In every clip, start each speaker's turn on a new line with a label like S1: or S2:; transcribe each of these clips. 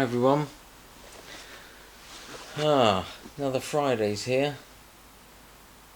S1: Hi everyone. Another Friday's here.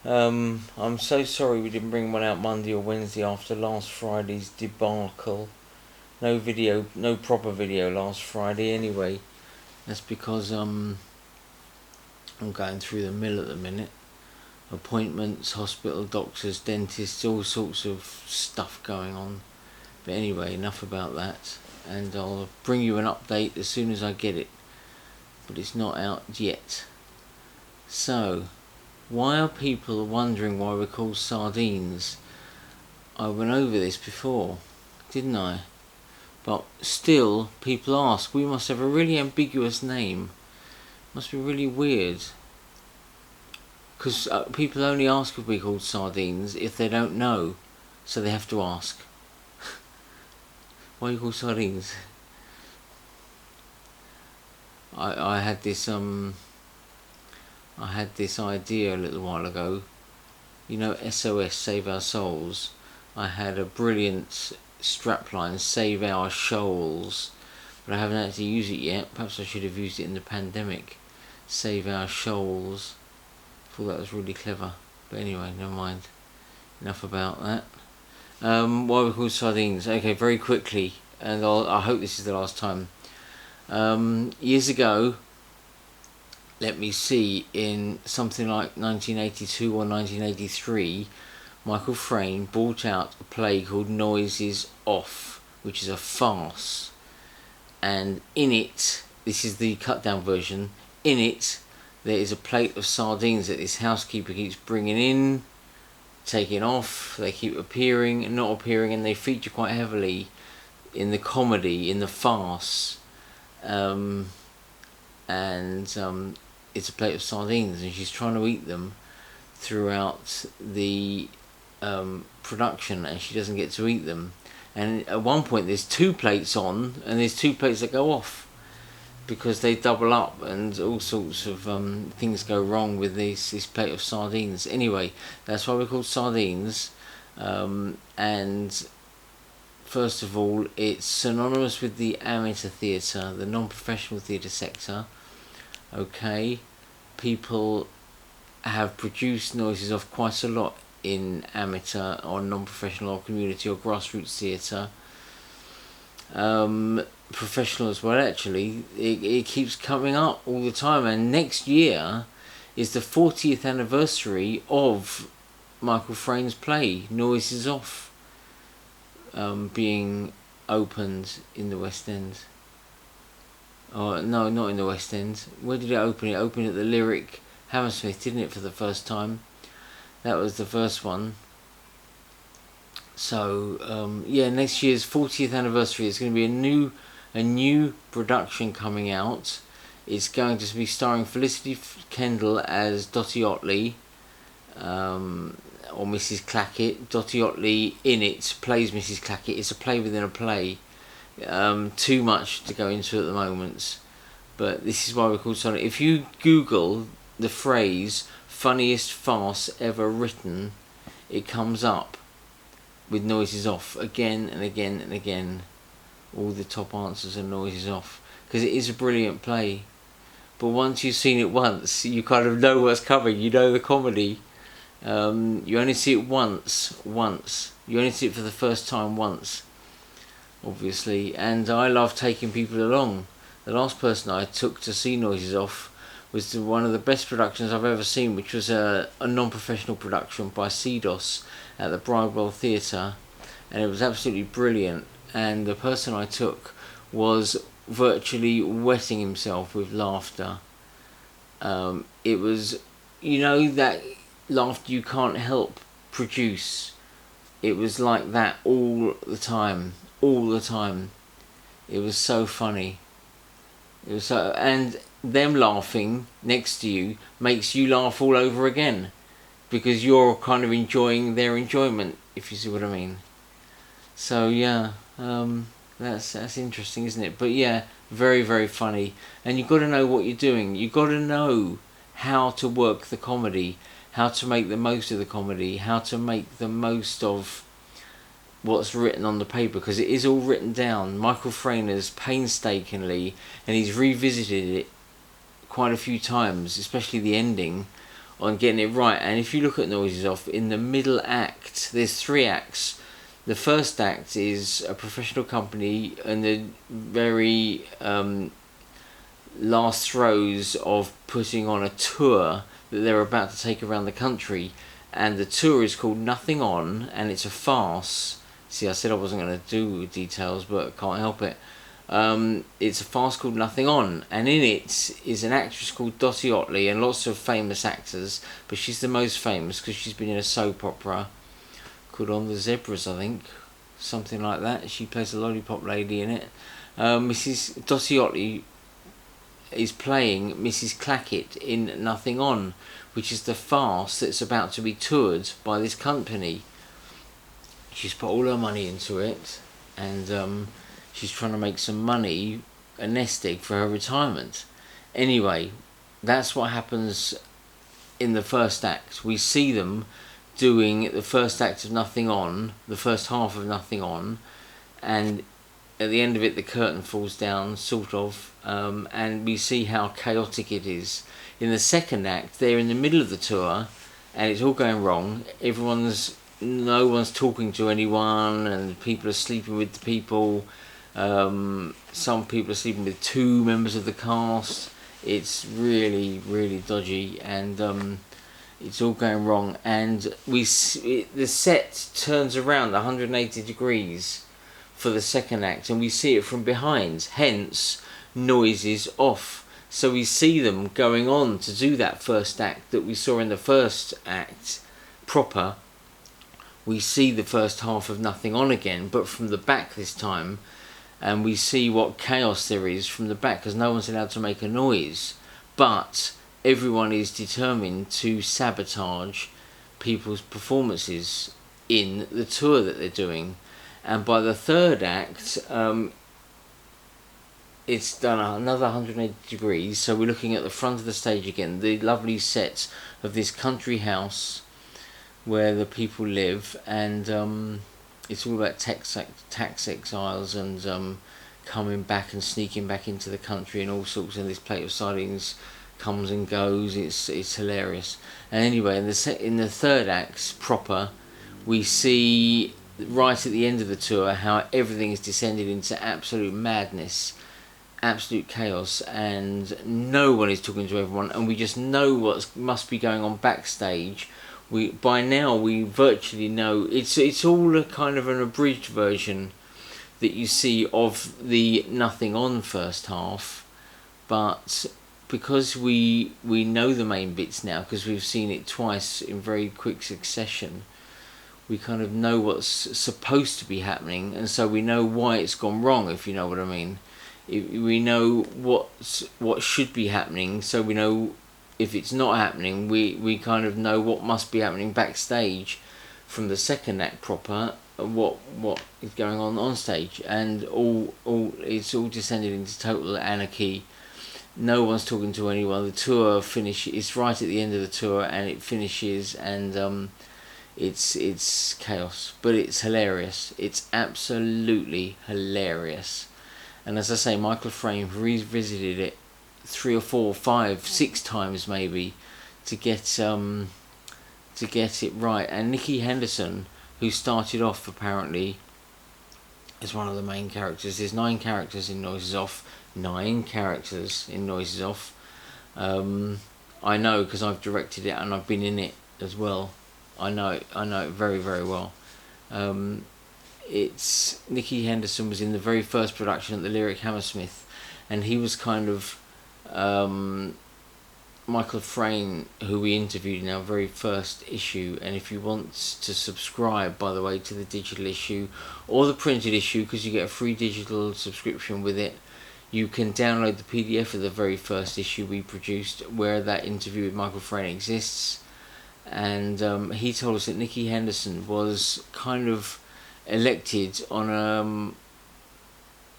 S1: I'm so sorry we didn't bring one out Monday or Wednesday after last Friday's debacle. No proper video last Friday anyway. That's because I'm going through the mill at the minute. Appointments, hospital, doctors, dentists, all sorts of stuff going on. But anyway, enough about that. And I'll bring you an update as soon as I get it. But it's not out yet. So, why are people wondering why we're called Sardines? I went over this before, didn't I? But still, people ask. We must have a really ambiguous name. Must be really weird. Because people only ask if we're called Sardines if they don't know. So they have to ask. Why are you called Sardines? I had this idea a little while ago. You know, SOS, Save Our Souls. I had a brilliant strapline, Save Our Shoals, but I haven't actually used it yet. Perhaps I should have used it in the pandemic. Save Our Shoals. I thought that was really clever. But anyway, never mind. Enough about that. Why are we called Sardines? Okay, very quickly, and I hope this is the last time. Years ago, let me see, in something like 1982 or 1983, Michael Frayn brought out a play called Noises Off, which is a farce. And in it, this is the cut down version, in it there is a plate of sardines that this housekeeper keeps bringing in, taking off, they keep appearing and not appearing, and they feature quite heavily in the comedy, in the farce. It's a plate of sardines and she's trying to eat them throughout the production, and she doesn't get to eat them. And at one point there's two plates on and there's two plates that go off because they double up and all sorts of things go wrong with this plate of sardines. Anyway, that's why we're called Sardines. And first of all, it's synonymous with the amateur theatre, the non-professional theatre sector. Okay, people have produced Noises Off quite a lot in amateur or non-professional or community or grassroots theatre. Professional as well, actually. It keeps coming up all the time, and next year is the 40th anniversary of Michael Frayn's play Noises Off being opened in the West End. Oh no, not in the West End. Where did it open? It opened at the Lyric Hammersmith, didn't it, for the first time? That was the first one. So yeah, next year's 40th anniversary. There's going to be a new production coming out. It's going to be starring Felicity Kendall as Dottie Otley, or Mrs. Clackett. Dottie Otley in it plays Mrs. Clackett. It's a play within a play. Too much to go into at the moment, but this is why we're called Sonic. If you Google the phrase funniest farce ever written, it comes up with Noises Off again and again and again. All the top answers are Noises Off, because it is a brilliant play. But once you've seen it once, you kind of know what's coming. You know the comedy. You only see it once. You only see it for the first time once, obviously. And I love taking people along. The last person I took to see Noises Off was one of the best productions I've ever seen, which was a non-professional production by CDOS at the Bridewell Theatre, and it was absolutely brilliant. And the person I took was virtually wetting himself with laughter. It was, you know, that laughter you can't help produce. It was like that all the time. It was so funny. It was so, and them laughing next to you makes you laugh all over again, because you're kind of enjoying their enjoyment, if you see what I mean. So yeah, that's interesting, isn't it? But yeah, very, very funny. And you've got to know what you're doing. You've got to know how to work the comedy, how to make the most of the comedy, how to make the most of what's written on the paper, because it is all written down. Michael Frayn's painstakingly, and he's revisited it quite a few times, especially the ending, on getting it right. And if you look at Noises Off, in the middle act, there's 3 acts. The first act is a professional company and the very last throes of putting on a tour that they're about to take around the country, and the tour is called Nothing On, and it's a farce. See, I said I wasn't going to do details, but I can't help it. It's a farce called Nothing On, and in it is an actress called Dottie Otley and lots of famous actors, but she's the most famous because she's been in a soap opera called On the Zebras, I think, something like that. She plays a lollipop lady in it. Mrs. Dottie Otley is playing Mrs. Clackett in Nothing On, which is the farce that's about to be toured by this company. She's put all her money into it, and she's trying to make some money, a nest egg for her retirement. Anyway, that's what happens in the first act. We see them doing the first act of Nothing On, the first half of Nothing On, and at the end of it the curtain falls down, sort of, and we see how chaotic it is. In the second act, they're in the middle of the tour and it's all going wrong. No one's talking to anyone, and people are sleeping with the people. Some people are sleeping with 2 members of the cast. It's really, really dodgy, and it's all going wrong. And the set turns around 180 degrees for the second act, and we see it from behind. Hence, Noises Off. So we see them going on to do that first act that we saw in the first act proper. We see the first half of Nothing On again, but from the back this time, and we see what chaos there is from the back, because no one's allowed to make a noise, but everyone is determined to sabotage people's performances in the tour that they're doing. And by the third act, it's done another 180 degrees, so we're looking at the front of the stage again, the lovely set of this country house where the people live, and it's all about tax exiles and coming back and sneaking back into the country and all sorts, and this plate of sardines comes and goes. It's hilarious. And anyway, in the third act proper, we see right at the end of the tour how everything is descended into absolute madness, absolute chaos, and no one is talking to everyone, and we just know what must be going on backstage. By now we virtually know it's all a kind of an abridged version that you see of the Nothing On first half, but because we know the main bits now, because we've seen it twice in very quick succession, we kind of know what's supposed to be happening, and so we know why it's gone wrong, if you know what I mean. We know what should be happening, so we know if it's not happening, we kind of know what must be happening backstage from the second act proper, what is going on stage, and it's all descended into total anarchy. No one's talking to anyone. The tour it's right at the end of the tour, and it finishes, and it's chaos, but it's hilarious. It's absolutely hilarious. And as I say, Michael Frayn revisited it 3 or 4, 5, 6 times maybe to get it right. And Nicky Henderson, who started off apparently as one of the main characters. There's 9 characters in Noises Off. 9 characters in Noises Off. I know because I've directed it and I've been in it as well. I know it very, very well. It's Nicky Henderson was in the very first production at the Lyric Hammersmith, and he was kind of Michael Frayn, who we interviewed in our very first issue. And if you want to subscribe, by the way, to the digital issue or the printed issue, because you get a free digital subscription with it, you can download the PDF of the very first issue we produced, where that interview with Michael Frayn exists. And he told us that Nicky Henderson was kind of elected on an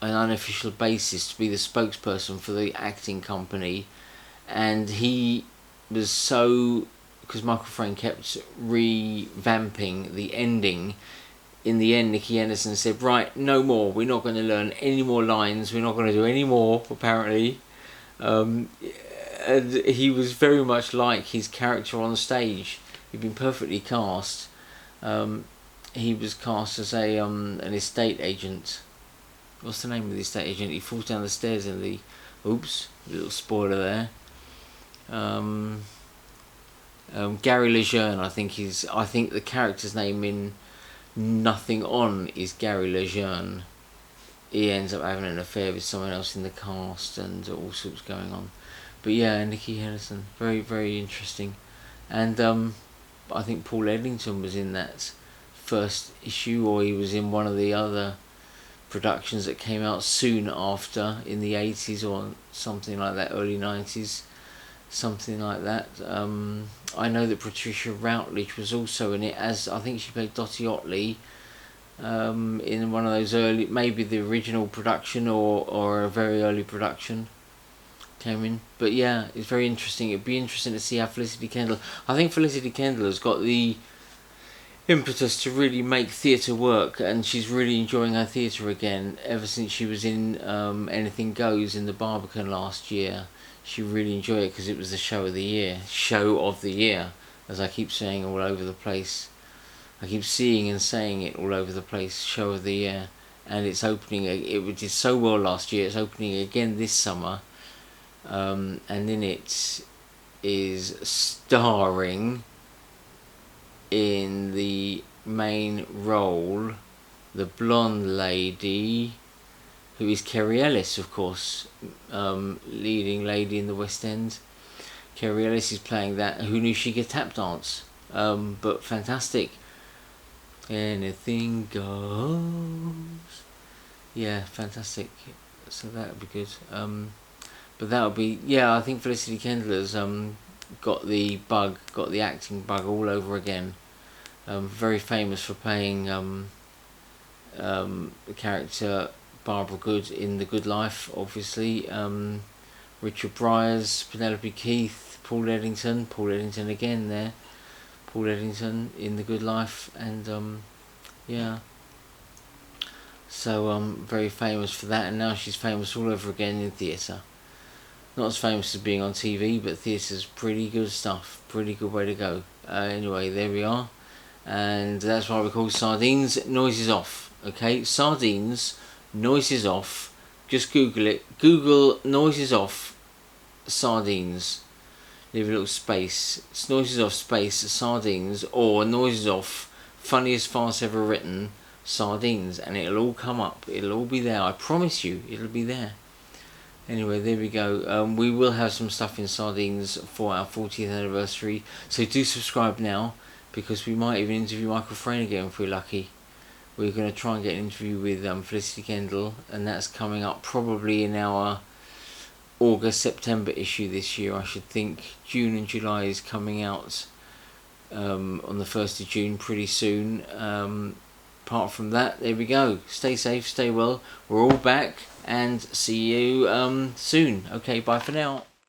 S1: unofficial basis to be the spokesperson for the acting company, and he was so, because Michael Frayn kept revamping the ending, in the end, Nicky Henderson said, right, no more. We're not going to learn any more lines. We're not going to do any more, apparently. And he was very much like his character on stage. He'd been perfectly cast. He was cast as an estate agent. What's the name of the estate agent? He falls down the stairs in the... Oops, little spoiler there. Gary Lejeune, I think the character's name in Nothing On is Gary Lejeune. He ends up having an affair with someone else in the cast and all sorts going on. But yeah, Nicky Henderson, very, very interesting. And I think Paul Eddington was in that first issue, or he was in one of the other productions that came out soon after in the 80s or something like that, early 90s, something like that. I know that Patricia Routledge was also in it, as I think she played Dottie Otley in one of those early, maybe the original production or a very early production came in. But yeah, it's very interesting. It'd be interesting to see how Felicity Kendall, I think Felicity Kendall has got the impetus to really make theatre work, and she's really enjoying her theatre again ever since she was in Anything Goes in the Barbican last year. She really enjoyed it because it was the show of the year, as I keep saying all over the place. I keep seeing and saying it all over the place, show of the year. And it's opening, it did so well last year, it's opening again this summer, and in it is starring in the main role the blonde lady who is Kerry Ellis, of course, leading lady in the West End. Kerry Ellis is playing that. Who knew she could tap dance? But fantastic. Anything goes. Yeah, fantastic. So that would be good. But that would be, yeah, I think Felicity Kendall has got the acting bug all over again. Very famous for playing the character Barbara Good in The Good Life, obviously. Richard Bryars, Penelope Keith, Paul Eddington again there. Paul Eddington in The Good Life, and yeah. So very famous for that, and now she's famous all over again in theatre. Not as famous as being on TV, but theatre's pretty good stuff. Pretty good way to go. Anyway, there we are. And that's why we call Sardines. Noises off. Okay, Sardines, noises off. Just Google it. Google noises off Sardines. Leave a little space. It's noises off space Sardines, or noises off funniest farce ever written Sardines, and it'll all come up. It'll all be there. I promise you, it'll be there. Anyway, there we go. We will have some stuff in Sardines for our 40th anniversary, so do subscribe now, because we might even interview Michael Frayn again if we're lucky. We're going to try and get an interview with Felicity Kendall, and that's coming up probably in our August-September issue this year, I should think. June and July is coming out on the 1st of June pretty soon. Apart from that, there we go. Stay safe, stay well. We're all back, and see you soon. Okay, bye for now.